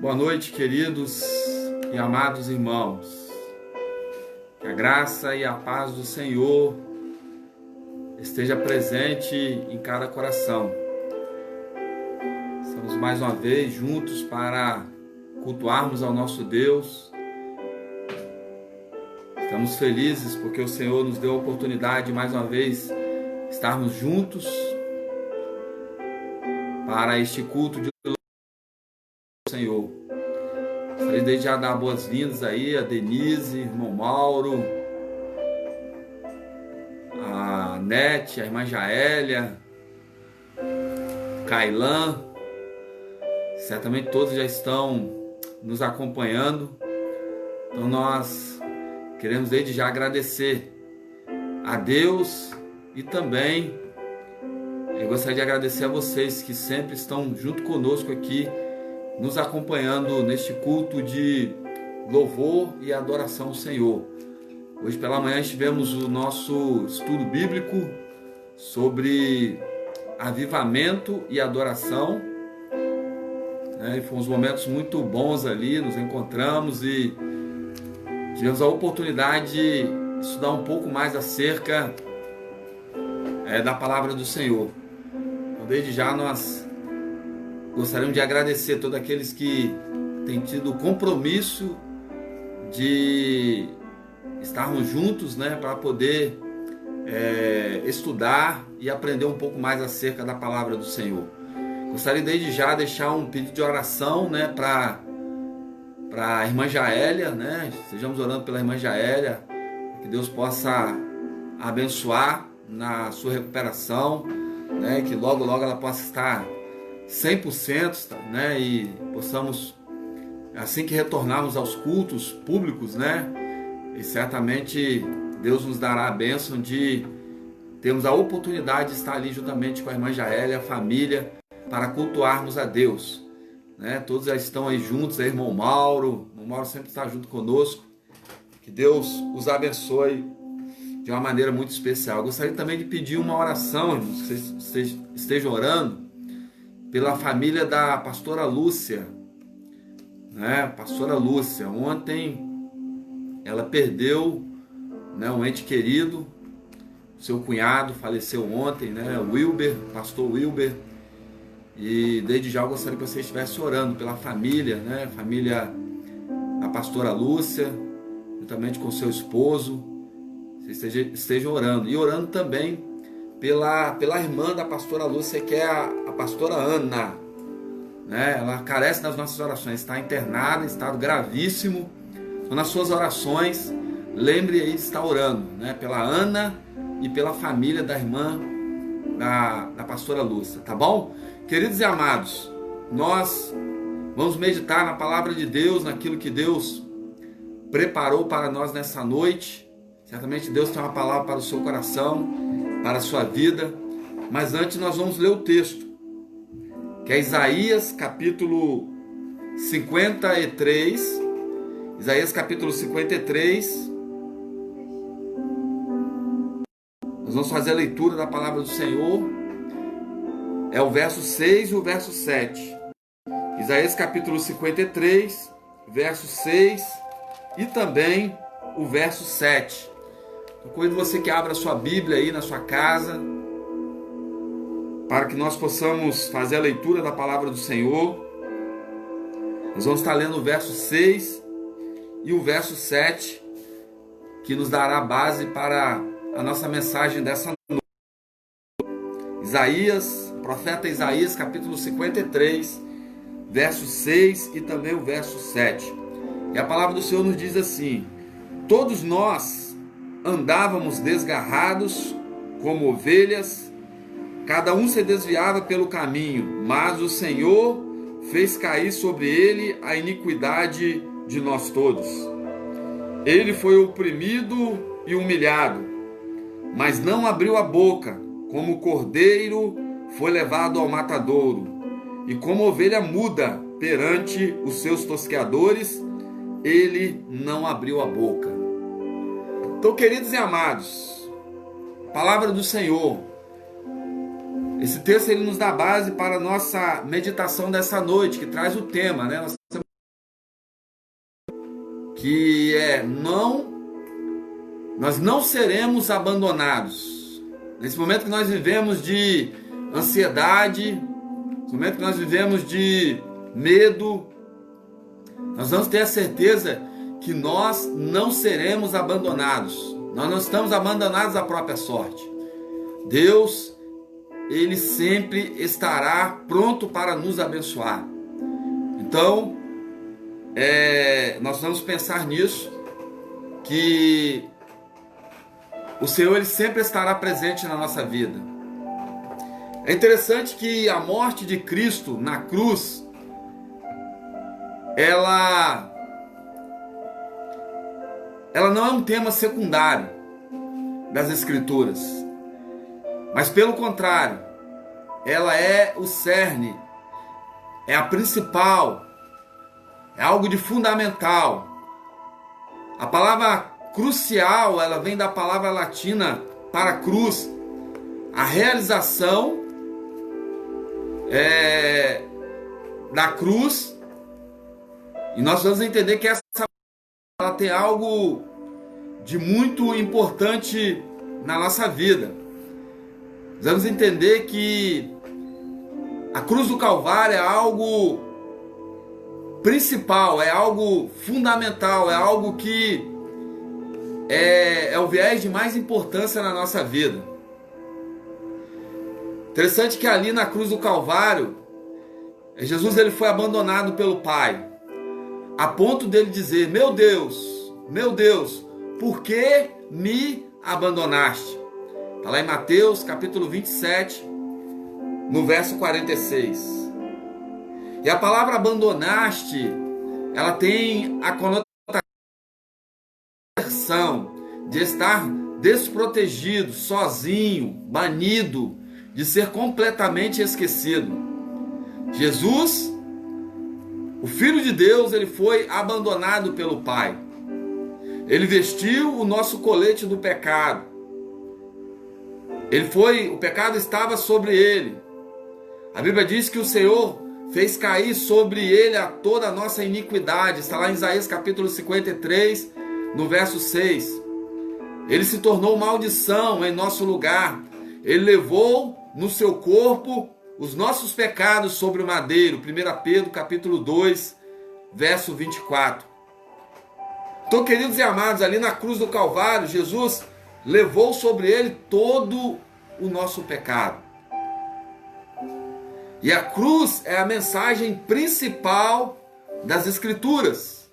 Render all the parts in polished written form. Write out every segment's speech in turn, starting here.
Boa noite, queridos e amados irmãos. Que a graça e a paz do Senhor esteja presente em cada coração. Estamos mais uma vez juntos para cultuarmos ao nosso Deus. Estamos felizes porque o Senhor nos deu a oportunidade de mais uma vez estarmos juntos para este culto de Senhor. Gostaria desde já dar boas-vindas aí a Denise, irmão Mauro, a Nete, a irmã Jaélia, Kailan. Certamente todos já estão nos acompanhando. Então nós queremos desde já agradecer a Deus e também eu gostaria de agradecer a vocês que sempre estão junto conosco aqui, nos acompanhando neste culto de louvor e adoração ao Senhor. Hoje pela manhã tivemos o nosso estudo bíblico sobre avivamento e adoração, e foram uns momentos muito bons ali, nos encontramos e tivemos a oportunidade de estudar um pouco mais acerca da palavra do Senhor. Então, desde já nós gostaríamos de agradecer a todos aqueles que têm tido o compromisso de estarmos juntos, para poder estudar e aprender um pouco mais acerca da palavra do Senhor. Gostaria desde já de deixar um pedido de oração, para a irmã Jaélia, Estejamos orando pela irmã Jaélia, que Deus possa abençoar na sua recuperação, que logo ela possa estar 100%, e possamos, assim que retornarmos aos cultos públicos, e certamente Deus nos dará a bênção de termos a oportunidade de estar ali juntamente com a irmã Jaélia, a família, para cultuarmos a Deus, Todos já estão aí juntos, aí, irmão Mauro sempre está junto conosco. Que Deus os abençoe de uma maneira muito especial. Gostaria também de pedir uma oração, irmãos, que vocês estejam orando pela família da pastora Lúcia, Pastora Lúcia, ontem ela perdeu, um ente querido, seu cunhado faleceu ontem, Wilber, pastor Wilber, e desde já eu gostaria que você estivesse orando pela família, família da pastora Lúcia, juntamente com seu esposo, você esteja orando, e orando também pela irmã da pastora Lúcia, que é a pastora Ana, Ela carece das nossas orações, está internada em estado gravíssimo. Então, nas suas orações, lembre aí de estar orando, pela Ana e pela família da irmã da pastora Lúcia, tá bom? Queridos e amados, nós vamos meditar na palavra de Deus, naquilo que Deus preparou para nós nessa noite. Certamente Deus tem uma palavra para o seu coração, para a sua vida, mas antes nós vamos ler o texto, que é Isaías capítulo 53, Isaías capítulo 53, nós vamos fazer a leitura da palavra do Senhor, é o verso 6 e o verso 7, Isaías capítulo 53, verso 6 e também o verso 7, eu convido você que abra a sua Bíblia aí na sua casa, para que nós possamos fazer a leitura da palavra do Senhor. Nós vamos estar lendo o verso 6 e o verso 7, que nos dará a base para a nossa mensagem dessa noite. Profeta Isaías, capítulo 53, verso 6 e também o verso 7. E a palavra do Senhor nos diz assim: todos nós andávamos desgarrados como ovelhas, cada um se desviava pelo caminho, mas o Senhor fez cair sobre ele a iniquidade de nós todos. Ele foi oprimido e humilhado, mas não abriu a boca. Como cordeiro foi levado ao matadouro, e como ovelha muda perante os seus tosqueadores, ele não abriu a boca. Então, queridos e amados, palavra do Senhor, esse texto ele nos dá base para a nossa meditação dessa noite, que traz o tema, Nós que nós não seremos abandonados. Nesse momento que nós vivemos de ansiedade, nesse momento que nós vivemos de medo, nós vamos ter a certeza que nós não seremos abandonados. Nós não estamos abandonados à própria sorte. Deus, Ele sempre estará pronto para nos abençoar. Então, nós vamos pensar nisso, que o Senhor, Ele sempre estará presente na nossa vida. É interessante que a morte de Cristo na cruz, ela não é um tema secundário das Escrituras, mas pelo contrário, ela é o cerne, é a principal, é algo de fundamental. A palavra crucial, ela vem da palavra latina para cruz, a realização da cruz, e nós vamos entender que ela tem algo de muito importante na nossa vida. Vamos entender que a cruz do Calvário é algo principal, é algo fundamental, é algo que é o viés de mais importância na nossa vida. Interessante que ali na cruz do Calvário, Jesus, ele foi abandonado pelo Pai, a ponto dele dizer: meu Deus, por que me abandonaste? Está lá em Mateus capítulo 27, no verso 46. E a palavra abandonaste, ela tem a conotação de estar desprotegido, sozinho, banido, de ser completamente esquecido. Jesus, o Filho de Deus, ele foi abandonado pelo Pai. Ele vestiu o nosso colete do pecado. O pecado estava sobre ele. A Bíblia diz que o Senhor fez cair sobre ele a toda a nossa iniquidade. Está lá em Isaías capítulo 53, no verso 6. Ele se tornou maldição em nosso lugar. Ele levou no seu corpo os nossos pecados sobre o madeiro. 1 Pedro capítulo 2, verso 24. Então, queridos e amados, ali na cruz do Calvário, Jesus levou sobre ele todo o nosso pecado. E a cruz é a mensagem principal das Escrituras.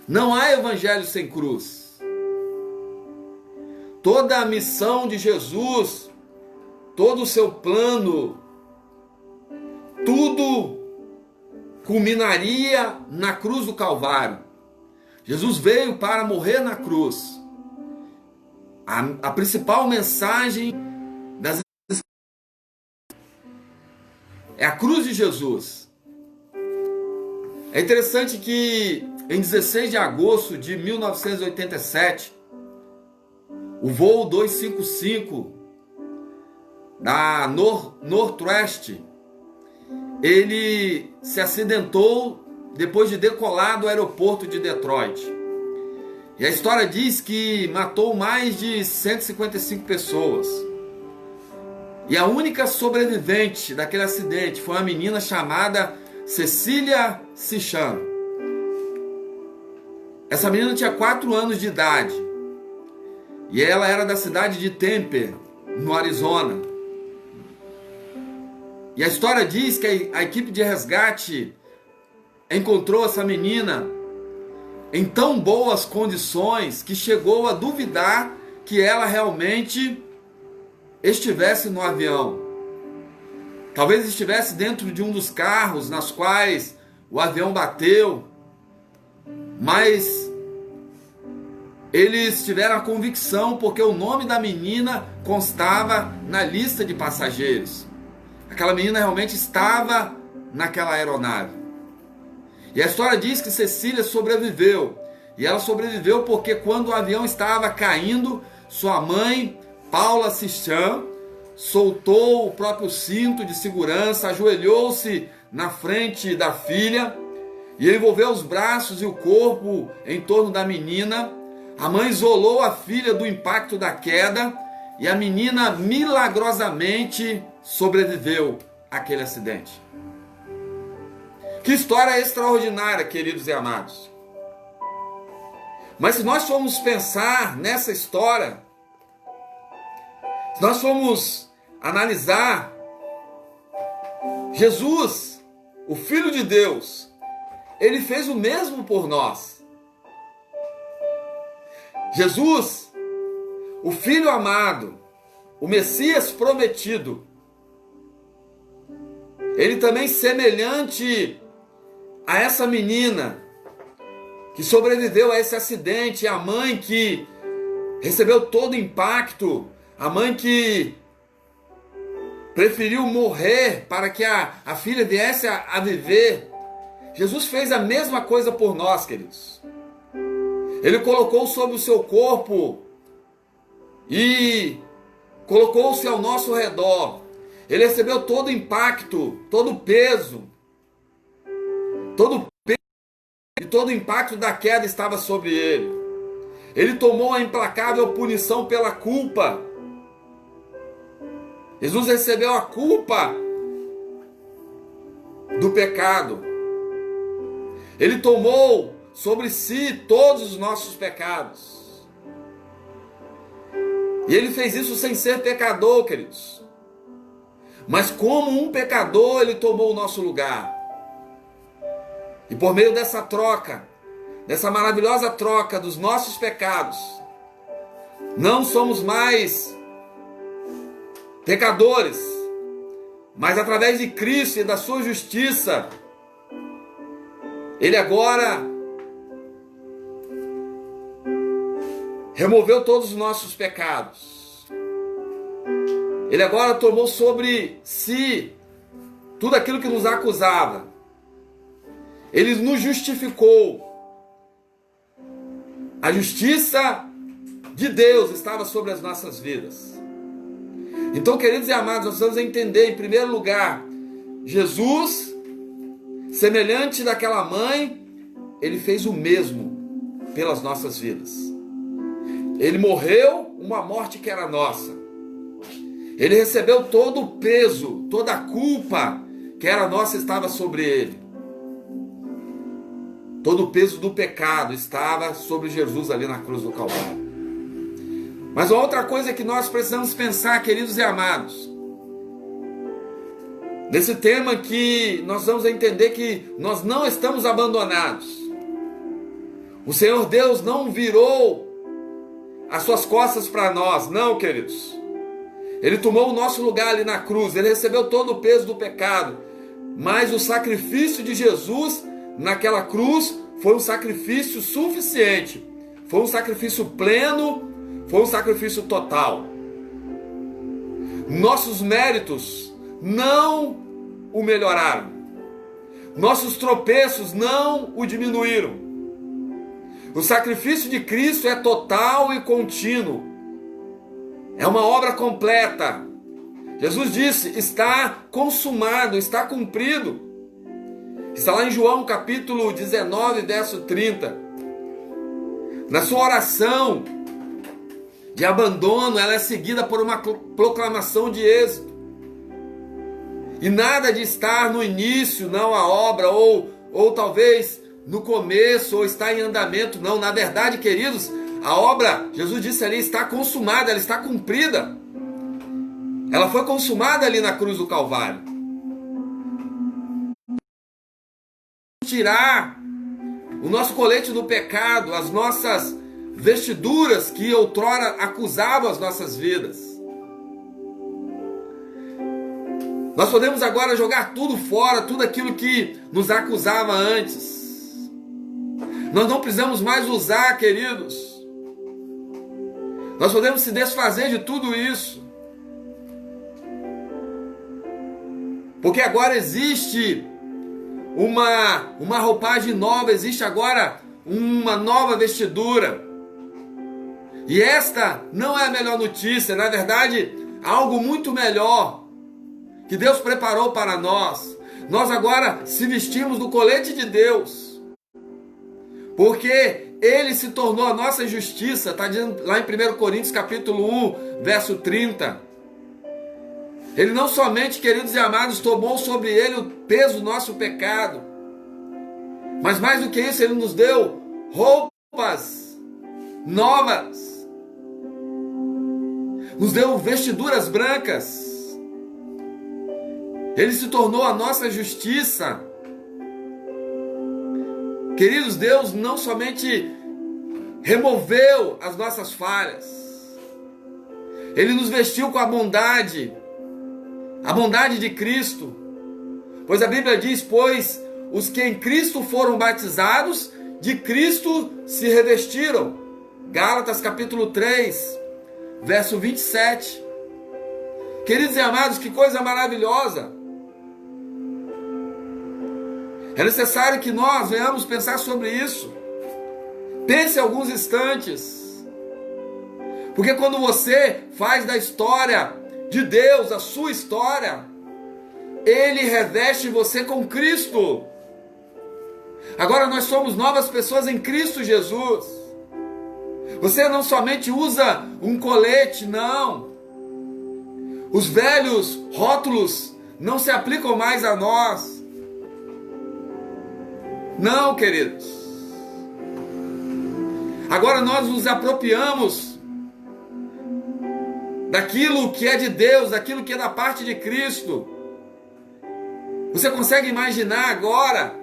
Não há evangelho sem cruz. Toda a missão de Jesus, todo o seu plano, tudo culminaria na cruz do Calvário. Jesus veio para morrer na cruz. A principal mensagem das é a cruz de Jesus. É interessante que em 16 de agosto de 1987, o voo 255 da Northwest, ele se acidentou depois de decolar do aeroporto de Detroit. E a história diz que matou mais de 155 pessoas. E a única sobrevivente daquele acidente foi uma menina chamada Cecília Sichan. Essa menina tinha 4 anos de idade. E ela era da cidade de Tempe, no Arizona. E a história diz que a equipe de resgate encontrou essa menina em tão boas condições que chegou a duvidar que ela realmente estivesse no avião. Talvez estivesse dentro de um dos carros nas quais o avião bateu, mas eles tiveram a convicção porque o nome da menina constava na lista de passageiros. Aquela menina realmente estava naquela aeronave. E a história diz que Cecília sobreviveu. E ela sobreviveu porque quando o avião estava caindo, sua mãe, Paula Sichan, soltou o próprio cinto de segurança, ajoelhou-se na frente da filha e envolveu os braços e o corpo em torno da menina. A mãe isolou a filha do impacto da queda e a menina milagrosamente sobreviveu àquele acidente. Que história extraordinária, queridos e amados. Mas se nós formos pensar nessa história, se nós formos analisar, Jesus, o Filho de Deus, ele fez o mesmo por nós. Jesus, o Filho amado, o Messias prometido, ele também semelhante a essa menina que sobreviveu a esse acidente, a mãe que recebeu todo o impacto, a mãe que preferiu morrer para que a filha viesse a viver. Jesus fez a mesma coisa por nós, queridos. Ele colocou sobre o seu corpo e colocou-se ao nosso redor. Ele recebeu todo o impacto, todo o peso, e todo o impacto da queda estava sobre ele. Ele tomou a implacável punição pela culpa. Jesus recebeu a culpa do pecado. Ele tomou sobre si todos os nossos pecados. E ele fez isso sem ser pecador, queridos. Mas como um pecador, ele tomou o nosso lugar. E por meio dessa troca, dessa maravilhosa troca dos nossos pecados, não somos mais pecadores, mas através de Cristo e da sua justiça, ele agora removeu todos os nossos pecados. Ele agora tomou sobre si tudo aquilo que nos acusava. Ele nos justificou. A justiça de Deus estava sobre as nossas vidas. Então, queridos e amados, nós precisamos entender, em primeiro lugar, Jesus, semelhante daquela mãe, ele fez o mesmo pelas nossas vidas. Ele morreu uma morte que era nossa. Ele recebeu todo o peso, toda a culpa que era nossa estava sobre ele. Todo o peso do pecado estava sobre Jesus ali na cruz do Calvário. Mas uma outra coisa que nós precisamos pensar, queridos e amados, nesse tema que nós vamos entender que nós não estamos abandonados. O Senhor Deus não virou as suas costas para nós, não, queridos. Ele tomou o nosso lugar ali na cruz, ele recebeu todo o peso do pecado, mas o sacrifício de Jesus naquela cruz foi um sacrifício suficiente, foi um sacrifício pleno, foi um sacrifício total. Nossos méritos não o melhoraram, nossos tropeços não o diminuíram. O sacrifício de Cristo é total e contínuo, é uma obra completa. Jesus disse: está consumado, está cumprido. Está lá em João capítulo 19, verso 30. Na sua oração de abandono, ela é seguida por uma proclamação de êxito. E nada de estar no início, não a obra, ou talvez no começo, ou está em andamento, não. Na verdade, queridos, a obra, Jesus disse ali, está consumada, ela está cumprida. Ela foi consumada ali na cruz do Calvário. Tirar o nosso colete do pecado, as nossas vestiduras que outrora acusavam as nossas vidas. Nós podemos agora jogar tudo fora, tudo aquilo que nos acusava antes. Nós não precisamos mais usar, queridos. Nós podemos se desfazer de tudo isso. Porque agora existe uma roupagem nova, existe agora uma nova vestidura. E esta não é a melhor notícia, na verdade, algo muito melhor que Deus preparou para nós. Nós agora se vestimos do colete de Deus. Porque ele se tornou a nossa justiça, está dizendo lá em 1 Coríntios capítulo 1, verso 30. Ele não somente, queridos e amados, tomou sobre ele o peso do nosso pecado, mas mais do que isso, ele nos deu roupas novas, nos deu vestiduras brancas. Ele se tornou a nossa justiça. Queridos, Deus não somente removeu as nossas falhas, Ele nos vestiu com a bondade de Cristo. Pois a Bíblia diz, pois os que em Cristo foram batizados, de Cristo se revestiram. Gálatas capítulo 3, verso 27. Queridos e amados, que coisa maravilhosa! É necessário que nós venhamos pensar sobre isso. Pense alguns instantes. Porque quando você faz da história de Deus a sua história, Ele reveste você com Cristo. Agora nós somos novas pessoas em Cristo Jesus. Você não somente usa um colete, não. Os velhos rótulos não se aplicam mais a nós. Não, queridos. Agora nós nos apropriamos daquilo que é de Deus, daquilo que é da parte de Cristo. Você consegue imaginar agora,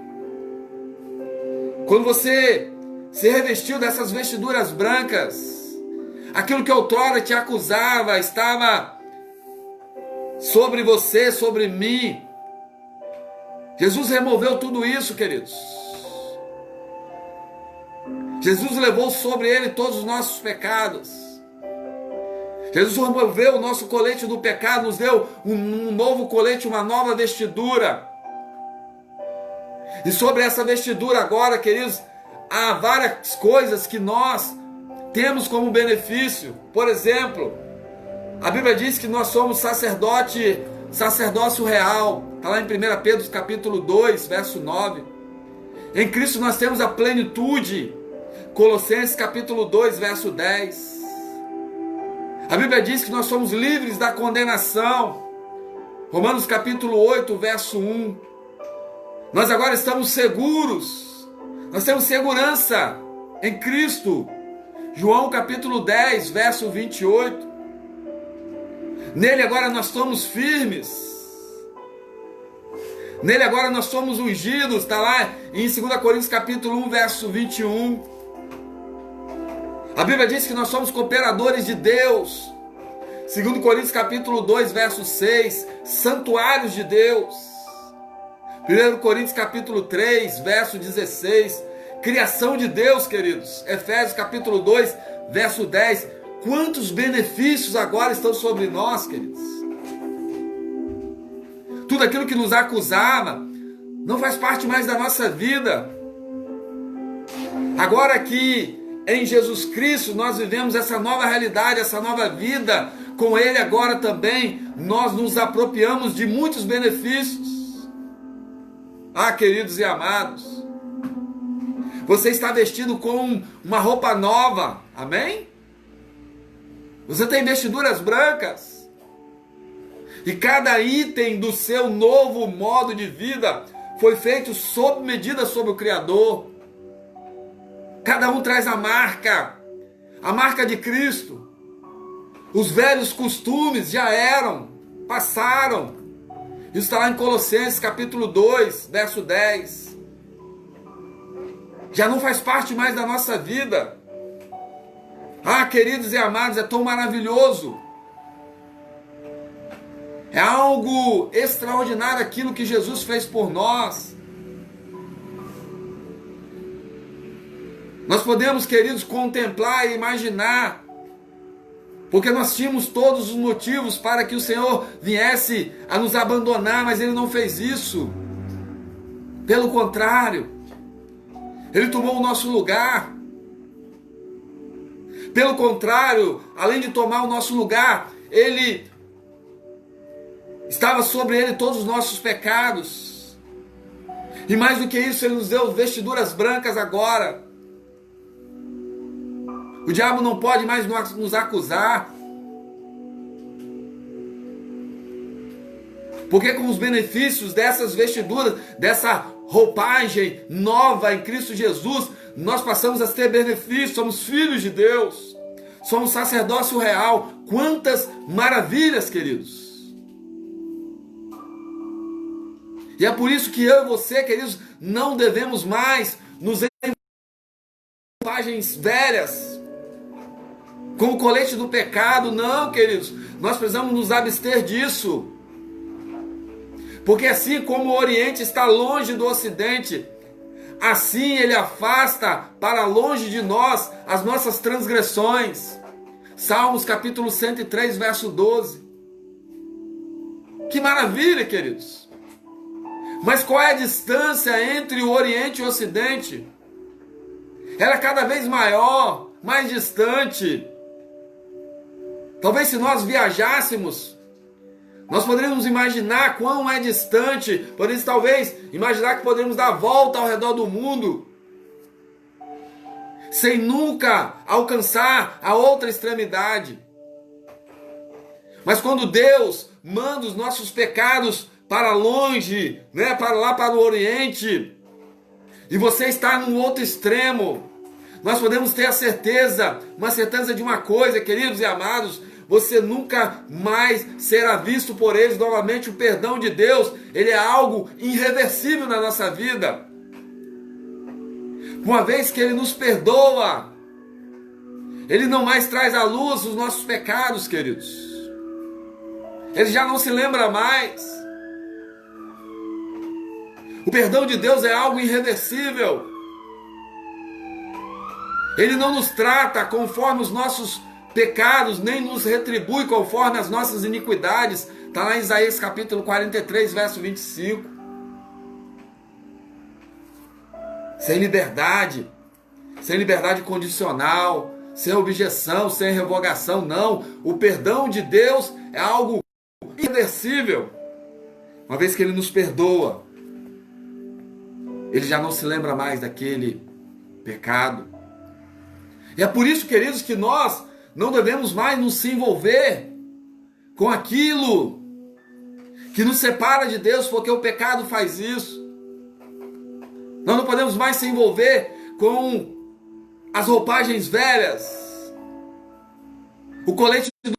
quando você se revestiu dessas vestiduras brancas, aquilo que outrora te acusava estava sobre você, sobre mim. Jesus removeu tudo isso, queridos. Jesus levou sobre ele todos os nossos pecados. Jesus removeu o nosso colete do pecado, nos deu um novo colete, uma nova vestidura. E sobre essa vestidura agora, queridos, há várias coisas que nós temos como benefício. Por exemplo, a Bíblia diz que nós somos sacerdócio real. Está lá em 1 Pedro capítulo 2, verso 9. Em Cristo nós temos a plenitude. Colossenses capítulo 2, verso 10. A Bíblia diz que nós somos livres da condenação. Romanos capítulo 8, verso 1. Nós agora estamos seguros. Nós temos segurança em Cristo. João capítulo 10, verso 28. Nele agora nós somos firmes. Nele agora nós somos ungidos. Está lá em 2 Coríntios capítulo 1, verso 21. A Bíblia diz que nós somos cooperadores de Deus. 2 Coríntios capítulo 2, verso 6, santuários de Deus. 1 Coríntios capítulo 3, verso 16, criação de Deus, queridos. Efésios capítulo 2, verso 10. Quantos benefícios agora estão sobre nós, queridos. Tudo aquilo que nos acusava não faz parte mais da nossa vida. Agora que em Jesus Cristo nós vivemos essa nova realidade, essa nova vida, com Ele agora também nós nos apropriamos de muitos benefícios. Ah, queridos e amados, você está vestido com uma roupa nova, amém? Você tem vestiduras brancas, e cada item do seu novo modo de vida foi feito sob medida sobre o Criador. Cada um traz a marca de Cristo. Os velhos costumes já passaram. Isso está lá em Colossenses capítulo 2, verso 10. Já não faz parte mais da nossa vida. Ah, queridos e amados, é tão maravilhoso. É algo extraordinário aquilo que Jesus fez por nós. Nós podemos, queridos, contemplar e imaginar, porque nós tínhamos todos os motivos para que o Senhor viesse a nos abandonar, mas Ele não fez isso. Pelo contrário, Ele tomou o nosso lugar. Pelo contrário, além de tomar o nosso lugar, Ele estava sobre Ele todos os nossos pecados. E mais do que isso, Ele nos deu vestiduras brancas agora. O diabo não pode mais nos acusar. Porque com os benefícios dessas vestiduras, dessa roupagem nova em Cristo Jesus, nós passamos a ter benefícios, somos filhos de Deus, somos sacerdócio real. Quantas maravilhas, queridos! E é por isso que eu e você, queridos, não devemos mais nos roupagens velhas, com o colete do pecado. Não, queridos, nós precisamos nos abster disso. Porque assim como o Oriente está longe do Ocidente, assim ele afasta para longe de nós as nossas transgressões. Salmos capítulo 103, verso 12. Que maravilha, queridos! Mas qual é a distância entre o Oriente e o Ocidente? Ela é cada vez maior, mais distante. Talvez se nós viajássemos, nós poderíamos imaginar quão é distante, poderíamos talvez imaginar que poderíamos dar a volta ao redor do mundo, sem nunca alcançar a outra extremidade. Mas quando Deus manda os nossos pecados para longe, para lá para o Oriente, e você está num outro extremo, nós podemos ter uma certeza de uma coisa, queridos e amados: você nunca mais será visto por eles novamente. O perdão de Deus, ele é algo irreversível na nossa vida. Uma vez que ele nos perdoa, ele não mais traz à luz os nossos pecados, queridos. Ele já não se lembra mais. O perdão de Deus é algo irreversível. Ele não nos trata conforme os nossos pecados, nem nos retribui conforme as nossas iniquidades. Está lá em Isaías capítulo 43, verso 25. Sem liberdade condicional, sem objeção, sem revogação, não. O perdão de Deus é algo irreversível. Uma vez que ele nos perdoa, ele já não se lembra mais daquele pecado. E é por isso, queridos, que nós não devemos mais nos envolver com aquilo que nos separa de Deus, porque o pecado faz isso. Nós não podemos mais se envolver com as roupagens velhas, o colete do...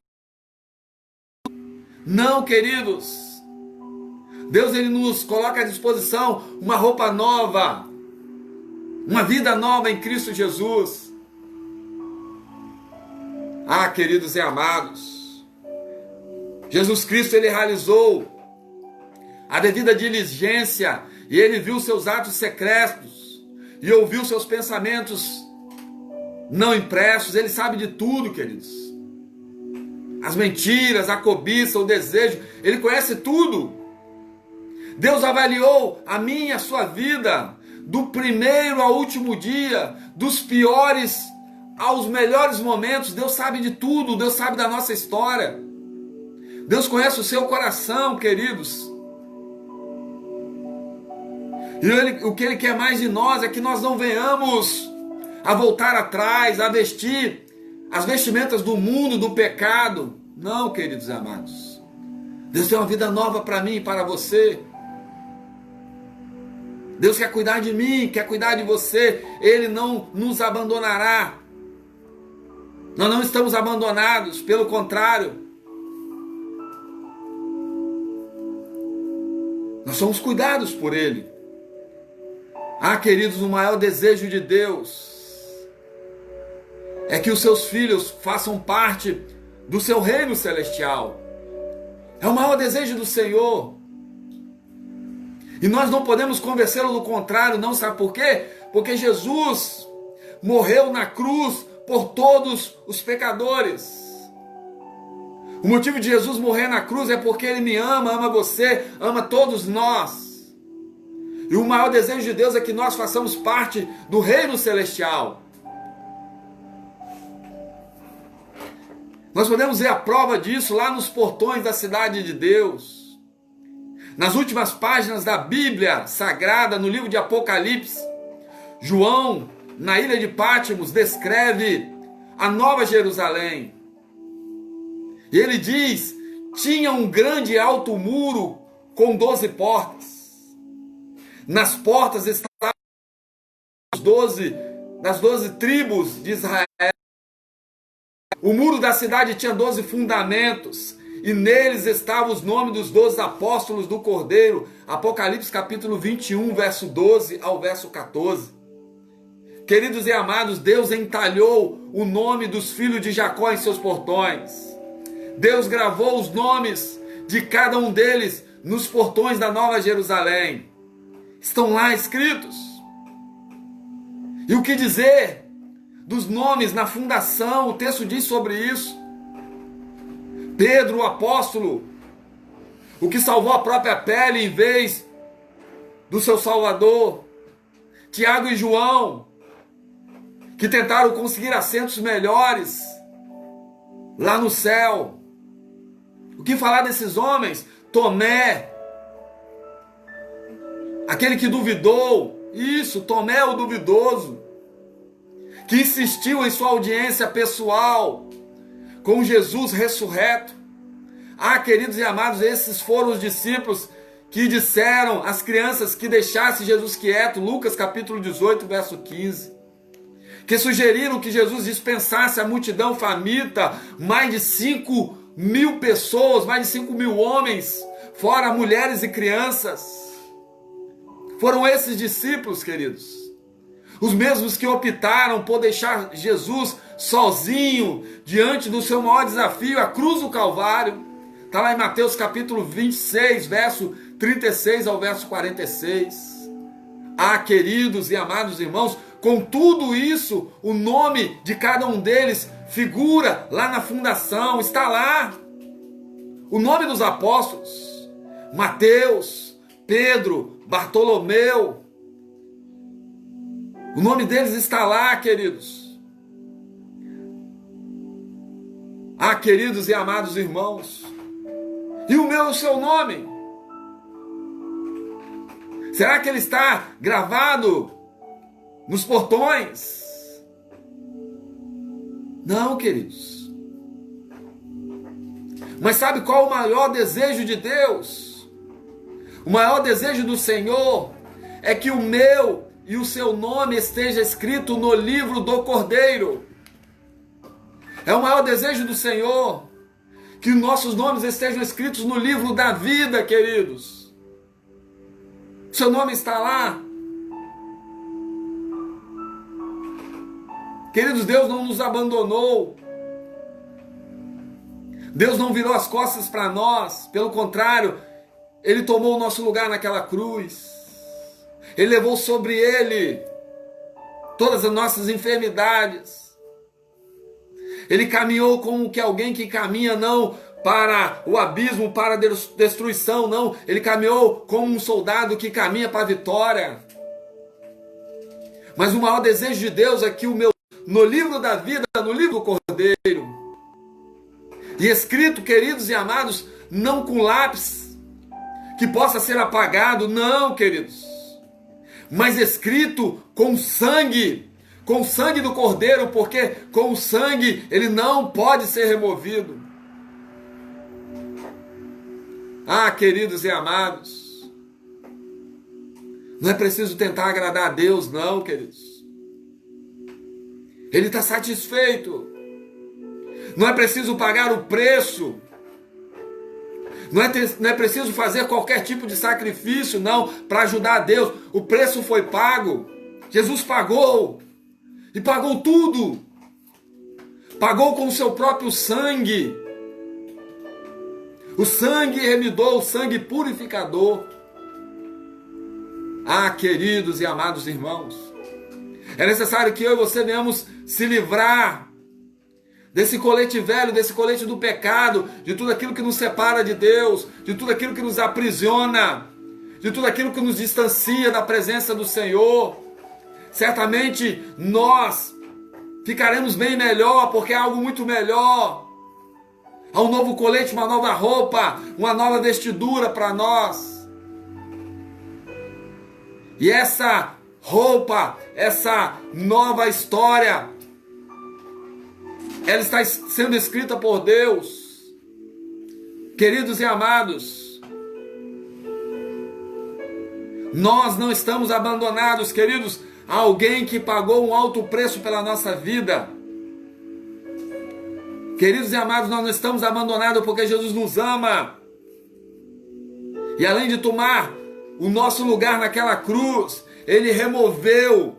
Não, queridos. Deus, ele nos coloca à disposição uma roupa nova, uma vida nova em Cristo Jesus. Ah, queridos e amados, Jesus Cristo, ele realizou a devida diligência, e ele viu seus atos secretos e ouviu seus pensamentos não impressos. Ele sabe de tudo, queridos. As mentiras, a cobiça, o desejo, ele conhece tudo. Deus avaliou a minha e a sua vida, do primeiro ao último dia, dos piores aos melhores momentos. Deus sabe de tudo, Deus sabe da nossa história. Deus conhece o seu coração, queridos. E o que ele quer mais de nós é que nós não venhamos a voltar atrás, a vestir as vestimentas do mundo, do pecado. Não, queridos e amados. Deus tem uma vida nova para mim e para você. Deus quer cuidar de mim, quer cuidar de você. Ele não nos abandonará. Nós não estamos abandonados, pelo contrário. Nós somos cuidados por Ele. Ah, queridos, o maior desejo de Deus é que os seus filhos façam parte do seu reino celestial. É o maior desejo do Senhor. E nós não podemos convencê-lo do contrário, não. Sabe por quê? Porque Jesus morreu na cruz por todos os pecadores. O motivo de Jesus morrer na cruz é porque Ele me ama, ama você, ama todos nós. E o maior desejo de Deus é que nós façamos parte do reino celestial. Nós podemos ver a prova disso lá nos portões da cidade de Deus. Nas últimas páginas da Bíblia Sagrada, no livro de Apocalipse, João, na ilha de Patmos, descreve a Nova Jerusalém. E ele diz, tinha um grande e alto muro com 12 portas. Nas portas estavam das 12 tribos de Israel. O muro da cidade tinha 12 fundamentos, e neles estavam os nomes dos 12 apóstolos do Cordeiro. Apocalipse capítulo 21, verso 12 ao verso 14. Queridos e amados, Deus entalhou o nome dos filhos de Jacó em seus portões. Deus gravou os nomes de cada um deles nos portões da Nova Jerusalém. Estão lá escritos. E o que dizer dos nomes na fundação? O texto diz sobre isso. Pedro, o apóstolo, o que salvou a própria pele em vez do seu Salvador. Tiago e João, que tentaram conseguir assentos melhores lá no céu. O que falar desses homens? Tomé, aquele que duvidou, isso, Tomé o duvidoso, que insistiu em sua audiência pessoal com Jesus ressurreto. Ah, queridos e amados, esses foram os discípulos que disseram às crianças que deixassem Jesus quieto, Lucas capítulo 18, verso 15. Que sugeriram que Jesus dispensasse a multidão faminta, mais de 5.000 pessoas, mais de 5.000 homens, fora mulheres e crianças. Foram esses discípulos, queridos, os mesmos que optaram por deixar Jesus sozinho diante do seu maior desafio, a cruz do Calvário. Está lá em Mateus capítulo 26, verso 36 ao verso 46. Ah, queridos e amados irmãos, com tudo isso, o nome de cada um deles figura lá na fundação, está lá. O nome dos apóstolos, Mateus, Pedro, Bartolomeu, o nome deles está lá, queridos. Ah, queridos e amados irmãos, e o meu e o seu nome? Será que ele está gravado nos portões? Não, queridos. Mas sabe qual o maior desejo de Deus? O maior desejo do Senhor é que o meu e o seu nome esteja escrito no livro do Cordeiro. É o maior desejo do Senhor que nossos nomes estejam escritos no livro da vida, queridos. Seu nome está lá. Queridos, Deus não nos abandonou. Deus não virou as costas para nós. Pelo contrário, Ele tomou o nosso lugar naquela cruz. Ele levou sobre Ele todas as nossas enfermidades. Ele caminhou como que alguém que caminha não para o abismo, para a destruição, não. Ele caminhou como um soldado que caminha para a vitória. Mas o maior desejo de Deus é que no livro da vida, no livro do Cordeiro, e escrito, queridos e amados, não com lápis, que possa ser apagado, não, queridos, mas escrito com sangue do Cordeiro, porque com o sangue ele não pode ser removido. Ah, queridos e amados, não é preciso tentar agradar a Deus, não, queridos. Ele está satisfeito. Não é preciso pagar o preço. Não é preciso fazer qualquer tipo de sacrifício, não, para ajudar a Deus. O preço foi pago. Jesus pagou. E pagou tudo. Pagou com o seu próprio sangue. O sangue remidor, o sangue purificador. Ah, queridos e amados irmãos, é necessário que eu e você venhamos se livrar desse colete velho, desse colete do pecado, de tudo aquilo que nos separa de Deus, de tudo aquilo que nos aprisiona, de tudo aquilo que nos distancia da presença do Senhor. Certamente nós ficaremos bem melhor, porque é algo muito melhor. Há um novo colete, uma nova roupa, uma nova vestidura para nós. E essa roupa, essa nova história, ela está sendo escrita por Deus. Queridos e amados, nós não estamos abandonados, queridos. Há alguém que pagou um alto preço pela nossa vida. Queridos e amados, nós não estamos abandonados porque Jesus nos ama. E além de tomar o nosso lugar naquela cruz, Ele removeu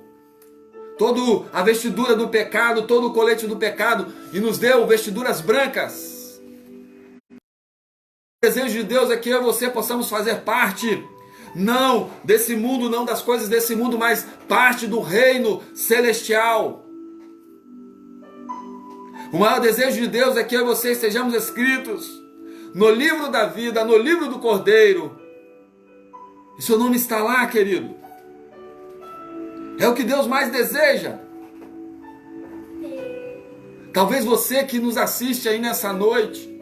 toda a vestidura do pecado, todo o colete do pecado, e nos deu vestiduras brancas. O desejo de Deus é que eu e você possamos fazer parte, não desse mundo, não das coisas desse mundo, mas parte do reino celestial. O maior desejo de Deus é que eu e você estejamos escritos no livro da vida, no livro do Cordeiro. E seu nome está lá, querido. É o que Deus mais deseja. Talvez você que nos assiste aí nessa noite,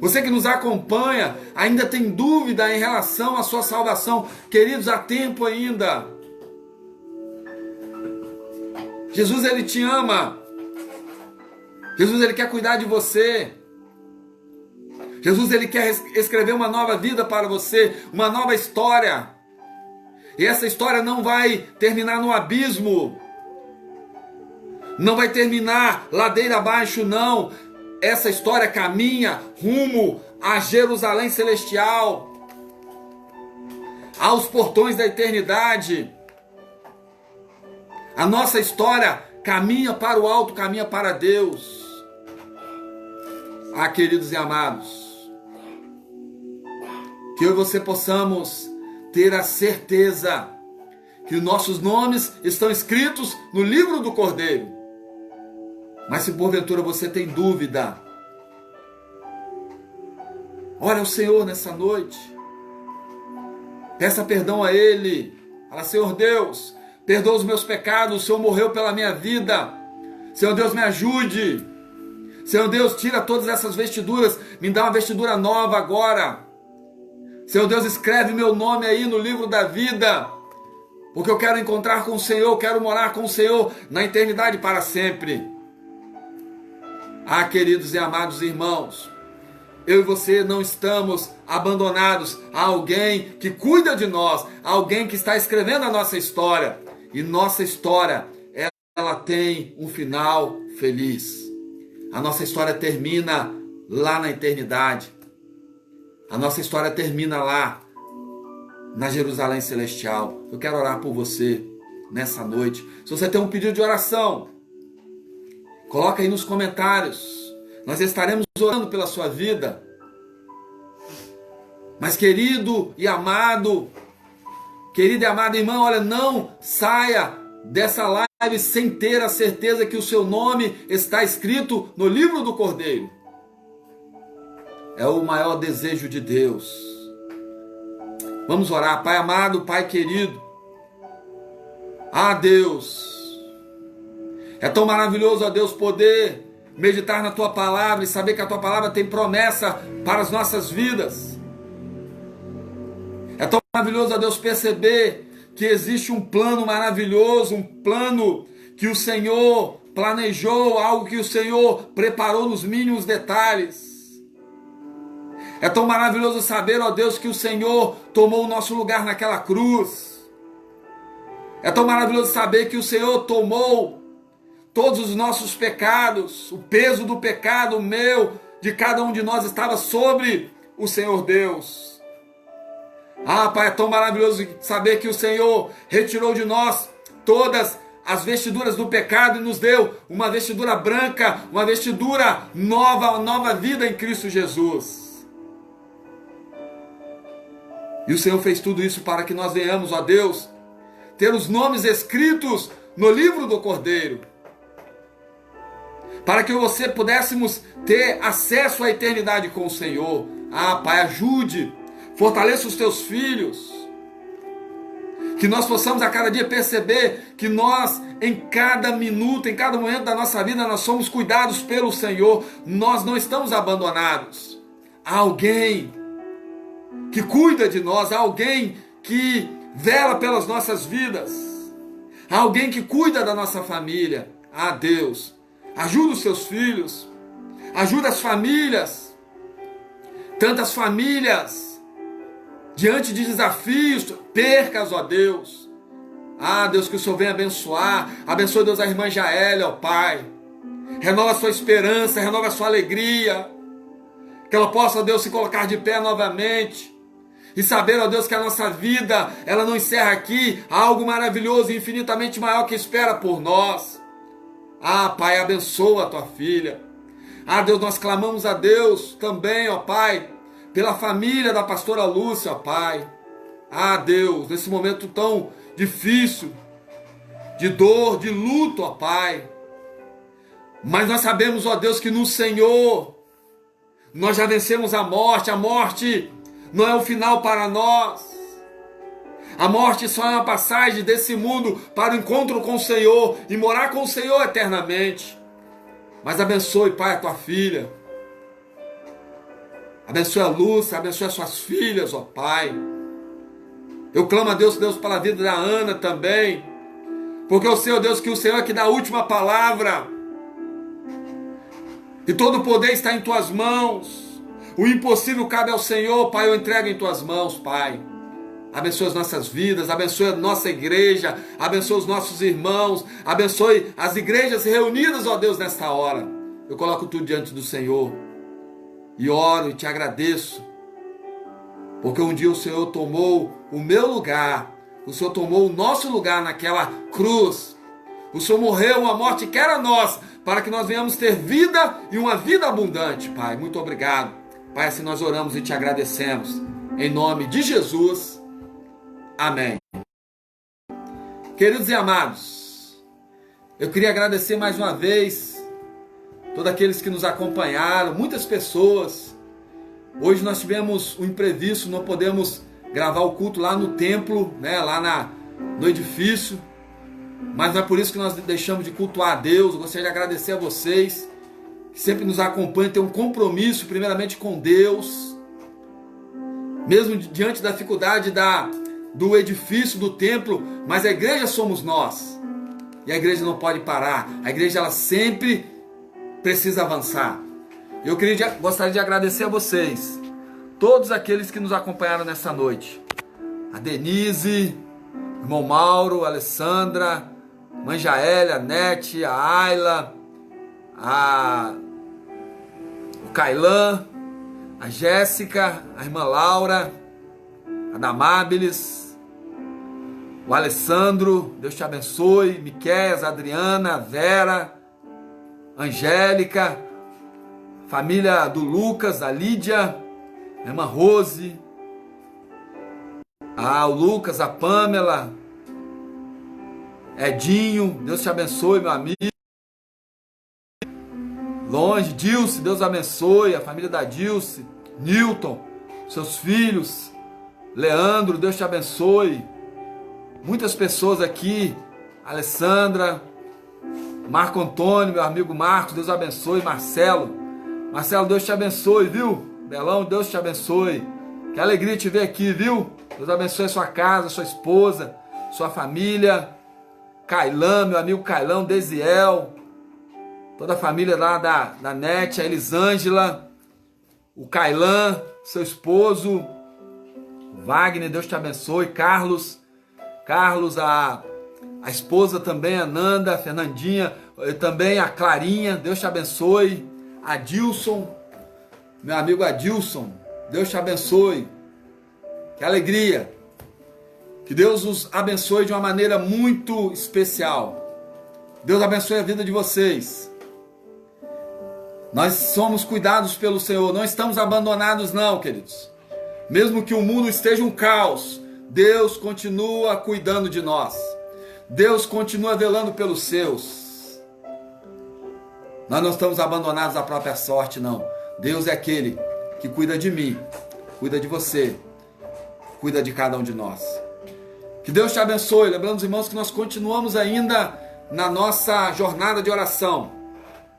você que nos acompanha, ainda tem dúvida em relação à sua salvação. Queridos, há tempo ainda. Jesus, Ele te ama. Jesus, Ele quer cuidar de você. Jesus, Ele quer escrever uma nova vida para você, uma nova história. E essa história não vai terminar no abismo. Não vai terminar ladeira abaixo, não. Essa história caminha rumo a Jerusalém celestial, aos portões da eternidade. A nossa história caminha para o alto, caminha para Deus. Ah, queridos e amados, que eu e você possamos ter a certeza que nossos nomes estão escritos no livro do Cordeiro. Mas se porventura você tem dúvida, ore ao Senhor nessa noite. Peça perdão a Ele. Fala: Senhor Deus, perdoa os meus pecados. O Senhor morreu pela minha vida. Senhor Deus, me ajude. Senhor Deus, tira todas essas vestiduras. Me dá uma vestidura nova agora. Senhor Deus, escreve meu nome aí no livro da vida. Porque eu quero encontrar com o Senhor. Eu quero morar com o Senhor na eternidade para sempre. Ah, queridos e amados irmãos, eu e você não estamos abandonados. Há alguém que cuida de nós, há alguém que está escrevendo a nossa história. E nossa história, ela tem um final feliz. A nossa história termina lá na eternidade. A nossa história termina lá, na Jerusalém celestial. Eu quero orar por você nessa noite. Se você tem um pedido de oração, coloca aí nos comentários. Nós estaremos orando pela sua vida. Mas querido e amado, querida e amada irmã, olha, não saia dessa live sem ter a certeza que o seu nome está escrito no livro do Cordeiro. É o maior desejo de Deus. Vamos orar. Pai amado, Pai querido. Ah, Deus, é tão maravilhoso, ó Deus, poder meditar na Tua Palavra e saber que a Tua Palavra tem promessa para as nossas vidas. É tão maravilhoso, ó Deus, perceber que existe um plano maravilhoso, um plano que o Senhor planejou, algo que o Senhor preparou nos mínimos detalhes. É tão maravilhoso saber, ó Deus, que o Senhor tomou o nosso lugar naquela cruz. É tão maravilhoso saber que o Senhor tomou todos os nossos pecados, o peso do pecado meu, de cada um de nós estava sobre o Senhor Deus. Ah, Pai, é tão maravilhoso saber que o Senhor retirou de nós todas as vestiduras do pecado e nos deu uma vestidura branca, uma vestidura nova, uma nova vida em Cristo Jesus. E o Senhor fez tudo isso para que nós venhamos, ó Deus, ter os nomes escritos no livro do Cordeiro. Para que eu e você pudéssemos ter acesso à eternidade com o Senhor. Ah, Pai, ajude, fortaleça os teus filhos. Que nós possamos a cada dia perceber que nós, em cada minuto, em cada momento da nossa vida, nós somos cuidados pelo Senhor. Nós não estamos abandonados. Há alguém que cuida de nós, há alguém que vela pelas nossas vidas, há alguém que cuida da nossa família. Ah, Deus, Ajuda os seus filhos. Ajuda as famílias. Tantas famílias diante de desafios, percas, ó Deus. Ah, Deus, que o Senhor venha abençoar. Abençoe, Deus, a irmã Jaélia, ó Pai. Renova a sua esperança, renova a sua alegria. Que ela possa, ó Deus, se colocar de pé novamente. E saber, ó Deus, que a nossa vida, ela não encerra aqui. Há algo maravilhoso e infinitamente maior que espera por nós. Ah, Pai, abençoa a tua filha. Ah, Deus, nós clamamos a Deus também, ó Pai, pela família da pastora Lúcia, ó Pai. Ah, Deus, nesse momento tão difícil, de dor, de luto, ó Pai. Mas nós sabemos, ó Deus, que no Senhor nós já vencemos a morte não é o final para nós. A morte só é uma passagem desse mundo para o encontro com o Senhor e morar com o Senhor eternamente. Mas abençoe, Pai, a tua filha. Abençoe a Lúcia, abençoe as suas filhas, ó Pai. Eu clamo a Deus, Deus, pela vida da Ana também. Porque eu sei, ó Deus, que o Senhor é que dá a última palavra. E todo o poder está em tuas mãos. O impossível cabe ao Senhor, Pai, eu entrego em tuas mãos, Pai. Abençoe as nossas vidas, abençoe a nossa igreja, abençoe os nossos irmãos, abençoe as igrejas reunidas, ó Deus, nesta hora. Eu coloco tudo diante do Senhor e oro e te agradeço, porque um dia o Senhor tomou o meu lugar, o Senhor tomou o nosso lugar naquela cruz. O Senhor morreu uma morte que era nossa, para que nós venhamos ter vida e uma vida abundante, Pai. Muito obrigado. Pai, assim nós oramos e te agradecemos. Em nome de Jesus. Amém. Queridos e amados, eu queria agradecer mais uma vez todos aqueles que nos acompanharam, muitas pessoas. Hoje nós tivemos um imprevisto, não podemos gravar o culto lá no templo, né, lá no edifício, mas não é por isso que nós deixamos de cultuar a Deus. Eu gostaria de agradecer a vocês que sempre nos acompanham, tem um compromisso primeiramente com Deus, mesmo diante da dificuldade do edifício, do templo, mas a igreja somos nós, e a igreja não pode parar, a igreja ela sempre precisa avançar. Eu gostaria de agradecer a vocês, todos aqueles que nos acompanharam nessa noite, a Denise, irmão Mauro, a Alessandra, mãe Jaélia, a Nete, a Ayla, o Kailan, a Jéssica, a irmã Laura, a Damábiles, o Alessandro, Deus te abençoe, Miqueias, a Adriana, a Vera, a Angélica, família do Lucas, a Lídia, a irmã Rose, o Lucas, a Pamela, Edinho, Deus te abençoe, meu amigo. Longe, Dilce, Deus abençoe, a família da Dilce, Newton, seus filhos, Leandro, Deus te abençoe. Muitas pessoas aqui, Alessandra, Marco Antônio, meu amigo Marcos, Deus abençoe, Marcelo, Deus te abençoe, viu? Belão, Deus te abençoe. Que alegria te ver aqui, viu? Deus abençoe a sua casa, sua esposa, sua família. Kailan, meu amigo Kailão, Desiel, toda a família lá da Nete, a Elisângela, o Kailan, seu esposo, Wagner, Deus te abençoe, Carlos, a esposa também, a Nanda, a Fernandinha, também a Clarinha, Deus te abençoe, Adilson, meu amigo Adilson, Deus te abençoe, que alegria, que Deus os abençoe de uma maneira muito especial. Deus abençoe a vida de vocês. Nós somos cuidados pelo Senhor, não estamos abandonados não, queridos. Mesmo que o mundo esteja um caos, Deus continua cuidando de nós. Deus continua velando pelos seus. Nós não estamos abandonados à própria sorte, não. Deus é aquele que cuida de mim, cuida de você, cuida de cada um de nós. Que Deus te abençoe. Lembrando, irmãos, que nós continuamos ainda na nossa jornada de oração.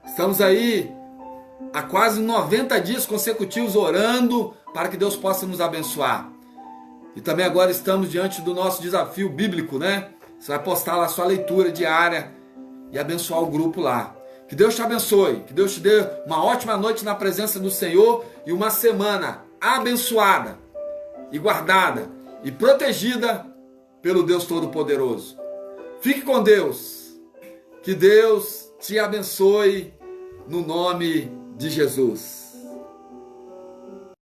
Estamos aí há quase 90 dias consecutivos orando para que Deus possa nos abençoar. E também agora estamos diante do nosso desafio bíblico, né? Você vai postar lá a sua leitura diária e abençoar o grupo lá. Que Deus te abençoe, que Deus te dê uma ótima noite na presença do Senhor e uma semana abençoada e guardada e protegida pelo Deus Todo-Poderoso. Fique com Deus, que Deus te abençoe no nome de Jesus.